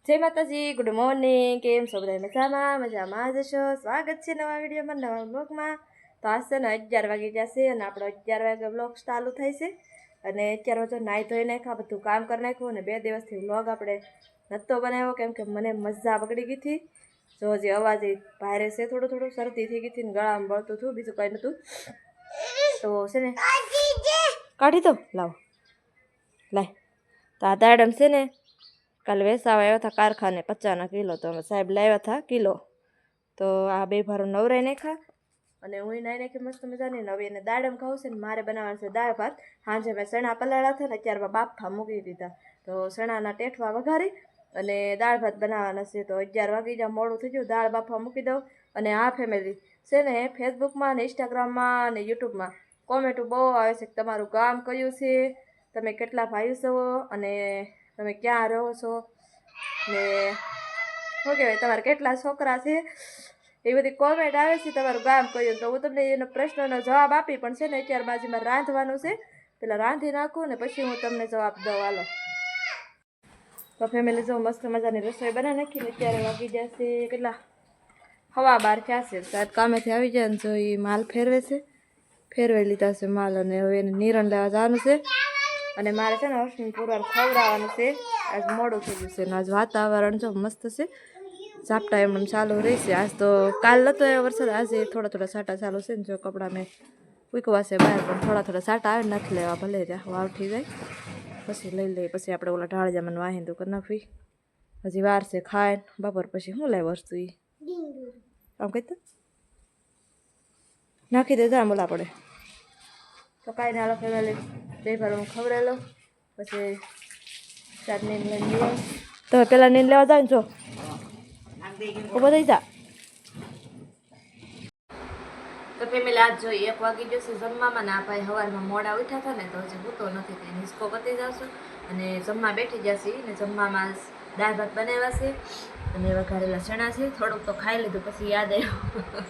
જય માતાજી, good morning. કેમ છો બધા? મજામાં જશો. સ્વાગત છે નવા વિડીયોમાં, નવા બ્લોગમાં. તો આજ છે ને 11 વાગી જશે અને આપણો 11 વાગે બ્લોગ ચાલુ થાય છે. અને અત્યારે તો નાહી ધોઈ નાખ્યા, બધું કામ કરી નાખ્યું. અને 2 દિવસથી બ્લોગ આપણે નહોતો બનાવ્યો કેમ કે મને મજા બગડી ગઈ હતી. જો હજી અવાજ ભારે છે, થોડું શરદી થઈ ગઈ હતી ને ગળામાં બળતું હતું, બીજું કંઈ નહોતું. તો છે ને કાઢી દો, લાવો લાય. તો આ દાડમ છે ને કાલે વેસાવા આવ્યા હતા કારખાને 50 કિલો, તો અમે સાહેબ લાવ્યા હતા કિલો. તો આ 2 ભારો નવરાઈ નાખ્યા અને હું નાઈ નાખી મસ્ત મજાની. નવી એને દાડમ ખાવું છે ને મારે બનાવવાનું છે દાળ ભાત. સાંજે મેં ચણા પલાળ્યા હતા ને અત્યારમાં બાફા મૂકી દીધા, તો ચણાના ટેઠવા વઘારી અને દાળ ભાત બનાવવાના છે. તો 11 વાગી જાય, મોડું થઈ ગયું, દાળ બાફા મૂકી દઉં. અને આ ફેમિલી છે ને ફેસબુકમાં અને ઇન્સ્ટાગ્રામમાં અને યુટ્યુબમાં કોમેન્ટો બહુ આવે છે કે તમારું ગામ કયું છે, તમે કેટલા ભાઈઓ છો અને તમે ક્યાં રહો છો ને શું કહેવાય તમારે કેટલા છોકરા છે, એ બધી કોમેન્ટ આવે છે તમારું ગામ કયું. તો હું તમને એનો પ્રશ્નનો જવાબ આપી, પણ છે ને અત્યારે બાજુમાં રાંધવાનું છે, પેલા રાંધી નાખું ને પછી હું તમને જવાબ દઉં. હાલો તો ફેમિલી જો મસ્ત મજાની રસોઈ બનાવી નાખીને અત્યારે વાગી જશે કેટલા 12:15 થયા છે. સાહેબ કામેથી આવી જાય ને જો એ માલ ફેરવે છે, ફેરવાઈ લીધા છે માલ. અને હવે એને નિરણ લેવા જવાનું છે. અને મારે છે ને હર્ષને પૂરવાર ખવડાવવાનું છે. આજ મોડું થઈ ગયું છે ને આજ વાતાવરણ જો મસ્ત છે, ઝાપટા એમ ચાલુ રહેશે. આજ તો કાલ નહોતો એ વરસાદ, આજે થોડા છાંટા ચાલુ છે ને જો કપડાં મેં ઉકવા છે બહાર, પણ થોડા છાંટા આવે નથી લેવા, ભલે ત્યાં વાવ થઈ જાય પછી લઈ લઈએ. પછી આપણે ઓલા ઢાળજામાં વાહિંદું કરી નાખવી, હજી વાર છે. ખાય બપોર પછી શું લાય વસ્તુ એ આમ કહી તો નાખી દે જા બોલા પડે. તો કાંઈ ના, હાલો ફેમિલી 2 ભાર હું ખવડાવી લઉં પછી 4 નીંદ લઈને લઈ આવું. તો પેલા નીંદ લેવા જાવ ને, જો ઉભો થઈ જા. તો ફેમિલી આજ જોઈએ 1 વાગી જશે જમવામાં. ના ભાઈ સવારમાં મોડા ઉઠ્યા હતા ને તો હજી ભૂતો નથી, કંઈ નિસ્કો પતી જશું અને જમવા બેઠી જશે. ને જમવામાં દાળ ભાત બનાવ્યા છે અને વઘારેલા ચણા છે. થોડુંક તો ખાઈ લીધું, પછી યાદ આવ્યું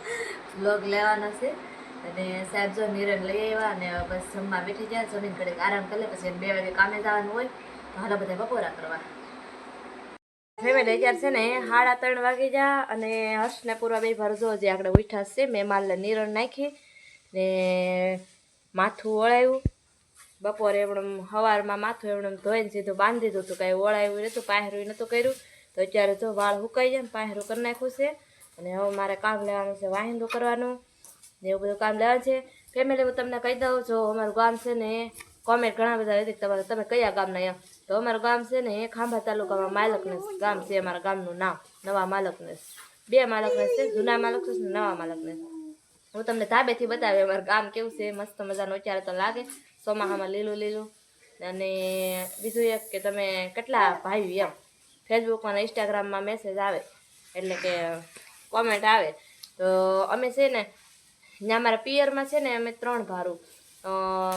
બ્લોગ લેવાના છે. અને સાહેબ જો નિરણ લઈ આવ્યા અને બસ જમવા બેઠી જાય. જમીન ઘડીક આરામ કરી લે, પછી 2 વાગે કામે જવાનું હોય. તો હાલો બધા બપોરા કરવા. ફેમિલી અત્યારે છે ને 3:30 વાગી જા અને હર્ષને પૂરા 2 ભાર જો જે આપણે ઉઠા છે. મેં માલને નિરણ નાખી ને માથું ઓળાવ્યું. બપોરે એમણે સવારમાં માથું એમણે ધોઈને સીધું બાંધી દીધું હતું, કાંઈ ઓળાવ્યું નહોતું, પાહેરું નહોતું કર્યું. તો અત્યારે જો વાળ સુકાઈ જાય ને પાહેરું કરી નાખ્યું છે. અને હવે મારે કામ લેવાનું છે, વાહિંદું કરવાનું ને એવું બધું કામ લેવાનું છે. ફેમિલી હું તમને કહી દઉં, જો અમારું ગામ છે ને કોમેન્ટ ઘણા બધા હતી તમારે તમે કયા ગામના એમ. તો અમારું ગામ છે ને ખાંભા તાલુકામાં માલકનેસ ગામ છે. અમારા ગામનું નામ નવા માલકનેસ. 2 માલકનેસ છે, જૂના માલકનેસ ને નવા માલકનેસ. હું તમને ધાબેથી બતાવી અમારું ગામ કેવું છે, મસ્ત મજાનું અત્યારે તો લાગે ચોમાસામાં લીલું લીલું. અને બીજું એક કે તમે કેટલા ભાઈઓ એમ ફેસબુકમાં અને ઇન્સ્ટાગ્રામમાં મેસેજ આવે એટલે કે કોમેન્ટ આવે. તો અમે છે ને ત્યાં અમારા પિયરમાં છે ને અમે 3 ભારું,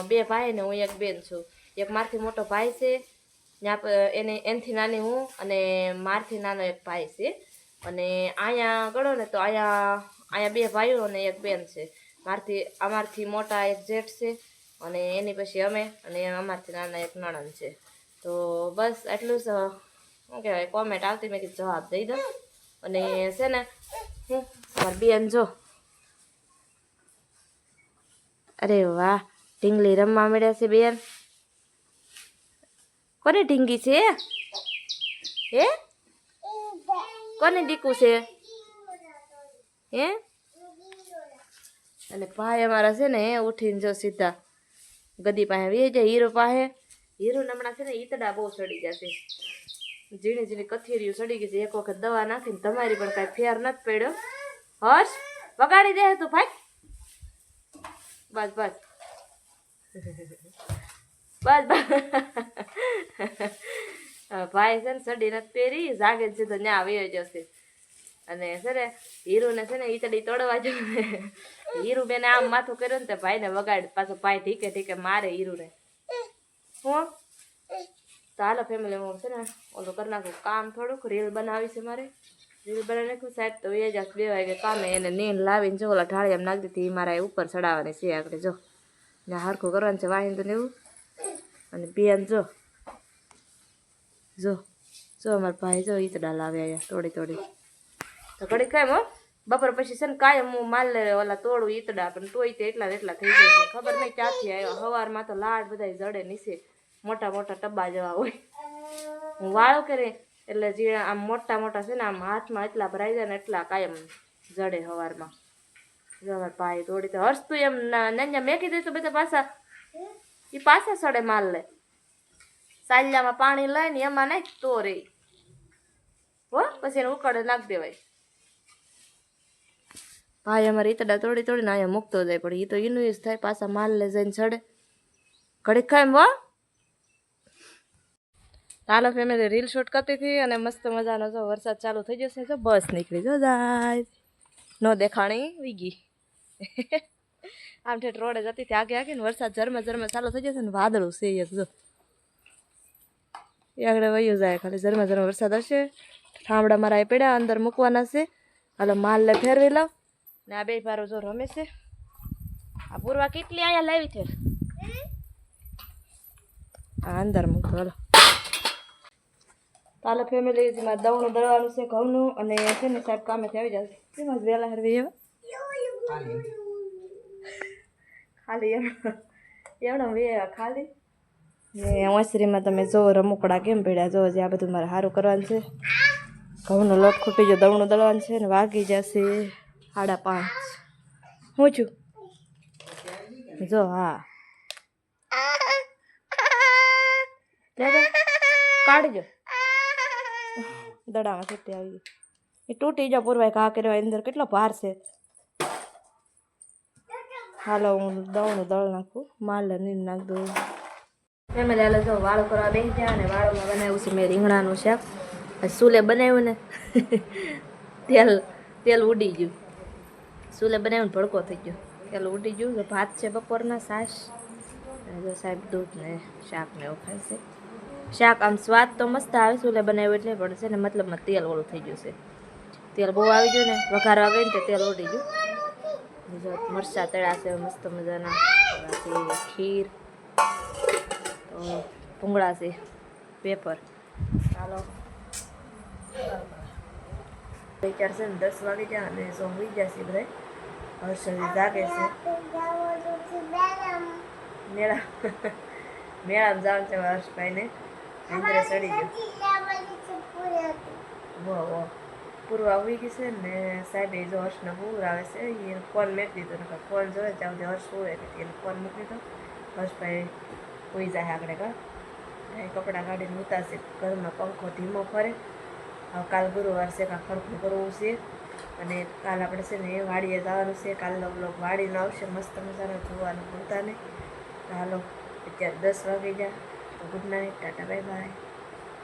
2 ભાઈ ને હું 1 બેન છું. એક મારથી મોટો ભાઈ છે, ત્યાં એનથી નાની હું, અને મારથી નાનો 1 ભાઈ છે. અને અહીંયા ગણો ને તો અહીંયા 2 ભાઈઓ અને 1 બેન છે. અમારથી મોટા 1 જેઠ છે અને એની પછી અમે, અને અમારથી નાના 1 નણંદ છે. તો બસ એટલું જ શું કહેવાય કોમેન્ટ આવતી, મેં કીધું જવાબ દઈ દઉં. અને છે ને હું અમારી બેન જો, અરે વાહ ઢીંગલી રમવા મળ્યા છે બેન. કોને ઢીંગી છે હે? કોને દીકું છે હે? અને ભાઈ અમારા છે ને ઉઠીને જો સીધા ગદી પાસે વી જાય હીરો પાસે. હીરો હમણાં છે ને ઈતડા બહુ ચડી જશે, ઝીણી ઝીણી કથેરીઓ ચડી ગઈ છે. એક વખત દવા નાખીને તમારી પણ કાંઈ ફેર નથી પડ્યો. હર્ષ વગાડી દે તું ભાઈ, બસ બસ બસ બસ. ભાઈ છે ને સડી નથી પહેરી, જાગે છે તો ત્યાં આવી જશે. અને છે ને હીરુને છે ને ઈતડી તોડવા જો, હીરુ બેને આમ માથું કર્યું ને તે ભાઈને વગાડ, પાછો ભાઈ ઠીકે ઠીકે મારે હીરુને. હું તો હાલો ફેમિલી હું છે ને ઓલું કરી નાખું કામ, થોડુંક રીલ બનાવી છે મારે, રીલ બનાવી નાખું. સાહેબ તો એ જ 2 વાગે કામે, એને નીંદ લાવીને જો ઓલા ઢાળિયામાં નાખી દીધી. એ મારા ઉપર ચડાવવાની છે આગળ, જો ને હરખું કરવાનું છે વાહિંદું ને એવું. અને બેન જો જો અમારા ભાઈ જો ઈતડા લાવ્યા અહીંયા તોડી તોડી તો ઘડી કાંઈ હો બપોર પછી છે ને કાયમ હું માલ લે ઓલા તોડું ઈતડા પણ તોય તે એટલા એટલા થઈ જાય છે ખબર નહીં ક્યાંથી આવ્યો સવારમાં તો લાડ બધા જડે નીચે મોટા મોટા ટબ્બા જેવા હોય હું વાળો કરે એટલે જે આમ મોટા મોટા છે ને આમ હાથમાં એટલા ભરાઈ જાય ને એટલા કાયમ જડે સવારમાં જવાર ભાઈ તોડી તો હર્ષ તું એમ નંજા મેકી દઈશું બધા પાછા એ પાછા સડે માલ લે સાલિયામાં પાણી લઈને એમાં નાખ તો રે હો પછી એને ઉકળે નાખી દેવાય ભાઈ અમારે ઈતડા તોડી તોડીને અહીંયા મૂકતો જાય પણ એ તો એનું જ થાય પાછા માલ લે જઈને ચડે ઘડીક ખાય એમ હો હાલો ફેમિલી રીલ શૂટ કરતી હતી અને મસ્ત મજાનો જો વરસાદ ચાલુ થઈ જશે જો બસ નીકળી જો જાય નો દેખાણી વીગી આમ ઠેઠ રોડે જતી હતી આગે આગે ને વરસાદ ઝરમર ઝરમર ચાલુ થઈ જશે ને વાદળું છે એક જો એ આગળ વયું જાય ખાલી ઝરમર ઝરમર વરસાદ હશે ઠામડા મારા પડ્યા અંદર મૂકવાના છે હાલો માલ લે ફેરવી લઉં ને આ બે પારો જો રમે છે આ પૂરવા કેટલી અહીંયા લાવી છે આ અંદર મૂકતો હાલો તાલે ફેમિલી જેમાં દવણું દળવાનું છે ઘઉંનું અને છે ને સાહેબ કામેથી આવી જશે એમાં જ વહેલા હરવી એવા ખાલી એમણે વે ખાલી ને ઓસરીમાં તમે જો રમકડા કેમ પડ્યા જો જે આ બધું મારે સારું કરવાનું છે ઘઉંનો લોટ ખૂટી ગયો દવણું દળવાનું છે ને વાગી જશે 5:30 હું છું જો હા કાઢજો દડામાં છૂટી આવી ગઈ એ તૂટી જાવ પૂરવાય ઘા કર્યો અંદર કેટલો ભાર છે હાલો હું દવણું દળ નાખું માલ નીર નાખ દઉં ફેમિલી હાલે જો વાળ કરવા બેસી ગયા અને વાળોમાં બનાવ્યું છે મેં રીંગણાનું શાક સુલે બનાવ્યું ને તેલ ઉડી ગયું સુલે બનાવ્યું ભડકો થઈ ગયો તેલ ઉડી ગયું તો ભાત છે બપોરના છાશ અને જો સાહેબ દૂધ ને શાક ને એવું ખાય છે શાક આમ સ્વાદ તો મસ્ત આવે સુલે બનાવ્યું એટલે પણ છે ને મતલબમાં તેલ ઓલું થઈ ગયું છે તેલ બહુ આવી ગયું ને વઘારવા ગઈ ને તો તેલ ઉડી ગયું જો મરચાં તળ્યા છે મસ્ત મજાના ખીર તો ભૂંગળા છે પેપર ચાલો વિચાર છે ને 10 વાગી જાય અને જો હોઈ જશે બધા હર્ષદી જાગે છે મેળામાં જવાનું છે હર્ષભાઈને ઇન્દ્ર સડી ગયો વાહ પૂર્વા હોઈ ગઈ છે ને સાહેબે જો હર્ષને પૂર આવે છે એ ફોન મેકી દીધો ને ફોન જોવે ત્યાં સુધી હર્ષ હોવે એટલે એને ફોન મૂકી દીધો હર્ષભાઈ હોઈ જાય આગળ કા કપડાં કાઢીને ઉતારશે ઘરમાં પંખો ધીમો ફરે કાલ ગુરુવાર છે કાં ખડખું કરવું છે અને કાલ આપણે છે ને વાડીએ જવાનું છે કાલનો બ્લોગ વાડીનો આવશે મસ્ત મજાનો જોવાનું ભૂલતા નહીં હાલો અત્યારે 10 વાગી ગયા તો good night Tata bye bye